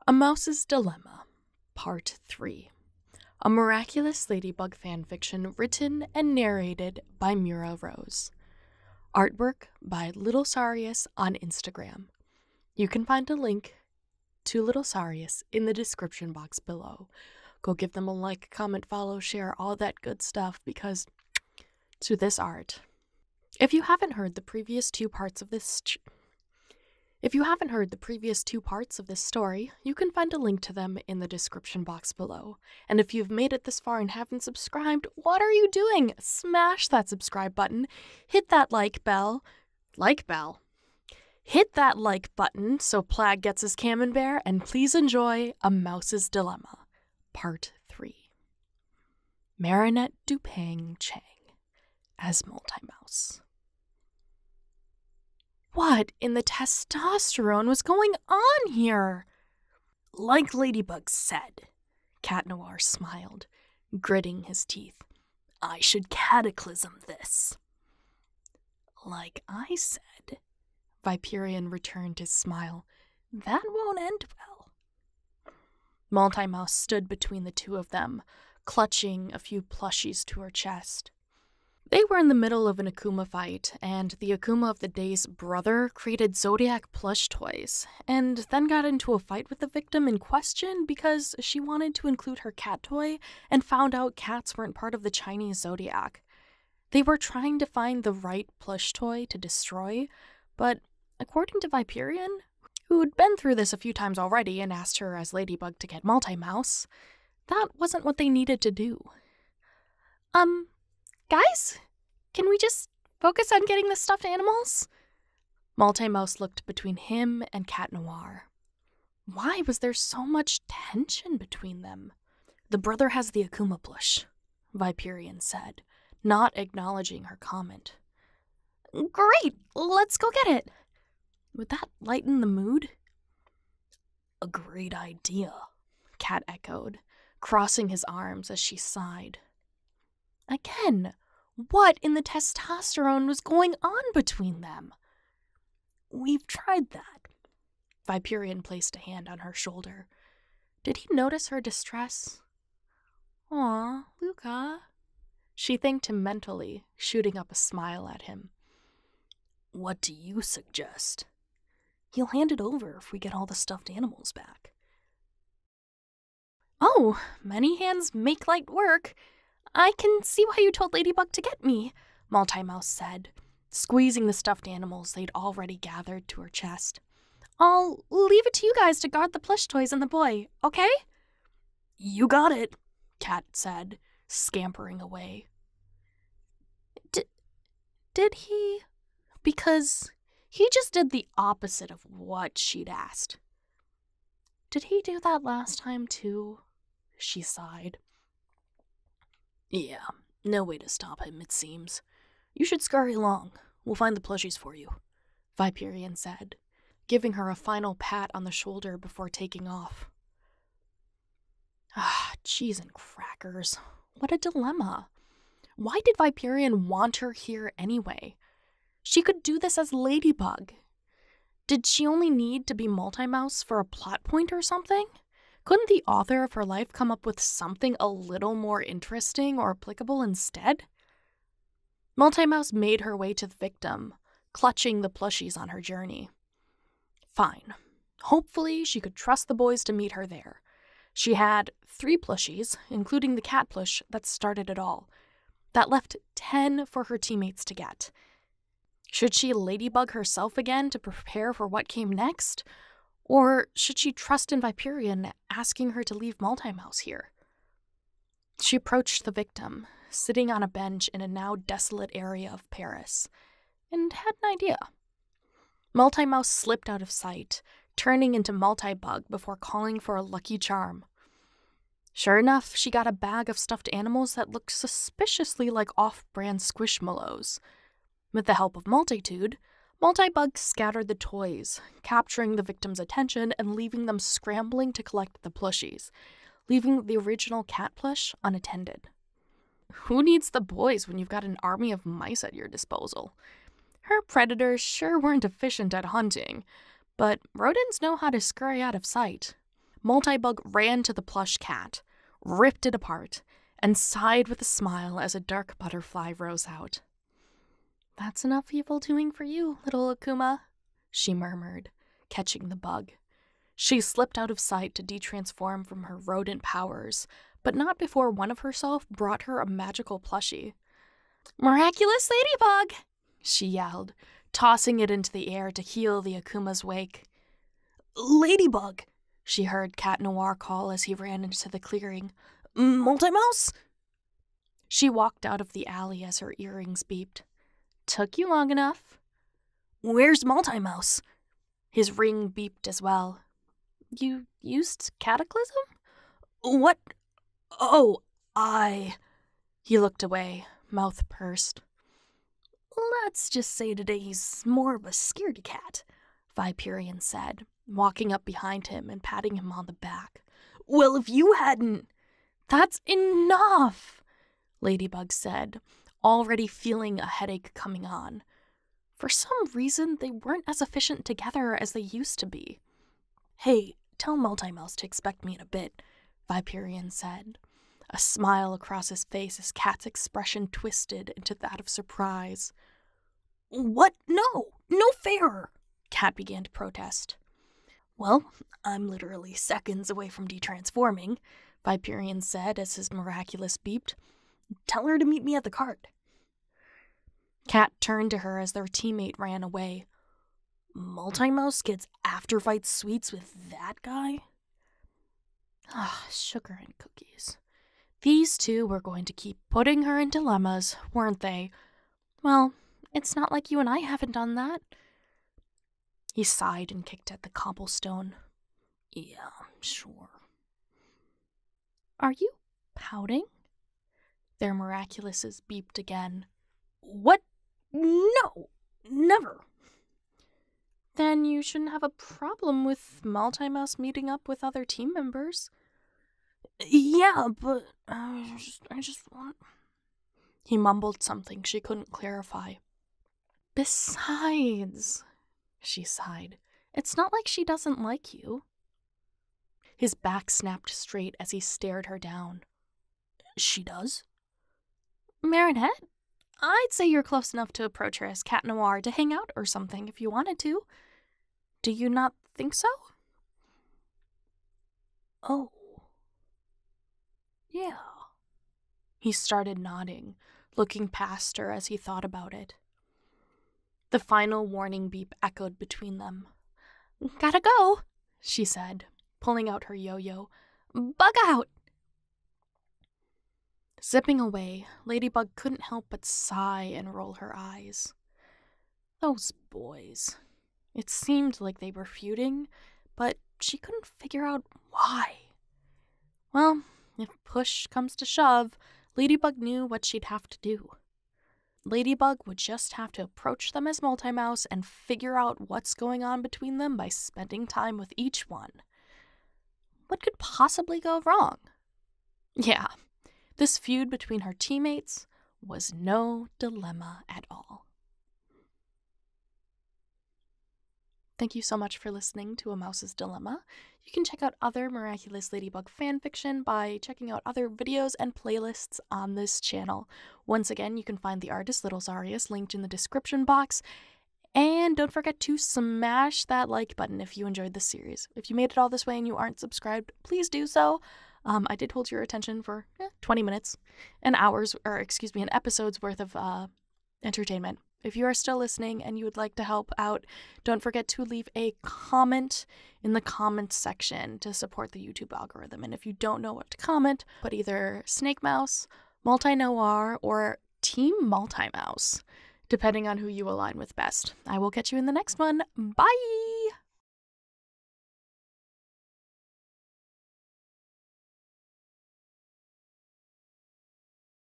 A Mouse's Dilemma, Part 3. A miraculous ladybug fanfiction written and narrated by Mira Rose. Artwork by Little Sarius on Instagram. You can find a link to Little Sarius in the description box below. Go give them a like, comment, follow, share, all that good stuff, because to this art. If you haven't heard the previous two parts of this story, you can find a link to them in the description box below. And if you've made it this far and haven't subscribed, what are you doing? Smash that subscribe button. Hit that like bell. Hit that like button so Plag gets his camembert, and please enjoy A Mouse's Dilemma, Part 3. Marinette Dupang Chang as Multi-Mouse. What in the testosterone was going on here? Like Ladybug said, Cat Noir smiled, gritting his teeth. I should cataclysm this. Like I said, Viperion returned his smile. That won't end well. Multi-Mouse stood between the two of them, clutching a few plushies to her chest. They were in the middle of an Akuma fight, and the Akuma of the Day's brother created Zodiac plush toys, and then got into a fight with the victim in question because she wanted to include her cat toy and found out cats weren't part of the Chinese Zodiac. They were trying to find the right plush toy to destroy, but according to Viperion, who'd been through this a few times already and asked her as Ladybug to get Multi-Mouse, that wasn't what they needed to do. Guys, can we just focus on getting the stuffed animals? Multi-Mouse looked between him and Cat Noir. Why was there so much tension between them? The brother has the Akuma plush, Viperion said, not acknowledging her comment. Great, let's go get it. Would that lighten the mood? A great idea, Cat echoed, crossing his arms as she sighed. Again, what in the testosterone was going on between them? We've tried that. Viperion placed a hand on her shoulder. Did he notice her distress? Aw, Luca. She thanked him mentally, shooting up a smile at him. What do you suggest? He'll hand it over if we get all the stuffed animals back. Oh, many hands make light work. I can see why you told Ladybug to get me, Multi-Mouse said, squeezing the stuffed animals they'd already gathered to her chest. I'll leave it to you guys to guard the plush toys and the boy, okay? You got it, Cat said, scampering away. Did he? Because he just did the opposite of what she'd asked. Did he do that last time too? She sighed. Yeah, no way to stop him, it seems. You should scurry along. We'll find the plushies for you, Viperion said, giving her a final pat on the shoulder before taking off. Cheese and crackers. What a dilemma. Why did Viperion want her here anyway? She could do this as Ladybug. Did she only need to be Multi-Mouse for a plot point or something? Couldn't the author of her life come up with something a little more interesting or applicable instead? Multi-Mouse made her way to the victim, clutching the plushies on her journey. Fine. Hopefully she could trust the boys to meet her there. She had 3 plushies, including the cat plush that started it all. That left 10 for her teammates to get. Should she Ladybug herself again to prepare for what came next? Or should she trust in Viperion asking her to leave Multi-Mouse here? She approached the victim, sitting on a bench in a now desolate area of Paris, and had an idea. Multi-Mouse slipped out of sight, turning into Multi-Bug before calling for a lucky charm. Sure enough, she got a bag of stuffed animals that looked suspiciously like off-brand Squishmallows. With the help of Multitude, Multi-Bug scattered the toys, capturing the victim's attention and leaving them scrambling to collect the plushies, leaving the original cat plush unattended. Who needs the boys when you've got an army of mice at your disposal? Her predators sure weren't efficient at hunting, but rodents know how to scurry out of sight. Multibug ran to the plush cat, ripped it apart, and sighed with a smile as a dark butterfly rose out. "That's enough evil doing for you, little Akuma," she murmured, catching the bug. She slipped out of sight to detransform from her rodent powers, but not before one of herself brought her a magical plushie. "Miraculous ladybug!" she yelled, tossing it into the air to heal the Akuma's wake. "Ladybug!" she heard Cat Noir call as he ran into the clearing. "Multi-mouse?" She walked out of the alley as her earrings beeped. "Took you long enough." "Where's Multi-mouse?" His ring beeped as well. "You used Cataclysm?" "What? Oh, He looked away, mouth pursed. "Let's just say today he's more of a scaredy cat," Viperion said, walking up behind him and patting him on the back. "Well, if you hadn't—" "That's enough," Ladybug said, already feeling a headache coming on. For some reason, they weren't as efficient together as they used to be. "Hey, tell Multi-mouse to expect me in a bit," Viperion said, a smile across his face as Cat's expression twisted into that of surprise. "What? No fair!" Cat began to protest. "Well, I'm literally seconds away from detransforming," Viperion said as his miraculous beeped. "Tell her to meet me at the cart." Cat turned to her as their teammate ran away. "Multi-mouse gets after-fight sweets with that guy?" Sugar and cookies. These two were going to keep putting her in dilemmas, weren't they? Well, it's not like you and I haven't done that. He sighed and kicked at the cobblestone. "Yeah, sure." "Are you pouting?" Their miraculouses beeped again. "What? No, never." "Then you shouldn't have a problem with Multi-mouse meeting up with other team members." "Yeah, but I just want—" He mumbled something she couldn't clarify. "Besides," she sighed, "it's not like she doesn't like you." His back snapped straight as he stared her down. "She does?" "Marinette? I'd say you're close enough to approach her as Cat Noir to hang out or something if you wanted to. Do you not think so?" "Oh. Yeah." He started nodding, looking past her as he thought about it. The final warning beep echoed between them. "Gotta go," she said, pulling out her yo-yo. "Bug out!" Zipping away, Ladybug couldn't help but sigh and roll her eyes. Those boys. It seemed like they were feuding, but she couldn't figure out why. Well, if push comes to shove, Ladybug knew what she'd have to do. Ladybug would just have to approach them as Multi-mouse and figure out what's going on between them by spending time with each one. What could possibly go wrong? Yeah, this feud between her teammates was no dilemma at all. Thank you so much for listening to A Mouse's Dilemma. You can check out other Miraculous Ladybug fanfiction by checking out other videos and playlists on this channel. Once again, you can find the artist Little Zarius linked in the description box. And don't forget to smash that like button if you enjoyed this series. If you made it all this way and you aren't subscribed, please do so. I did hold your attention for 20 minutes, an episode's worth of entertainment. If you are still listening and you would like to help out, don't forget to leave a comment in the comments section to support the YouTube algorithm. And if you don't know what to comment, put either Snake Mouse, Multi-Noir, or Team Multi-mouse, depending on who you align with best. I will catch you in the next one. Bye!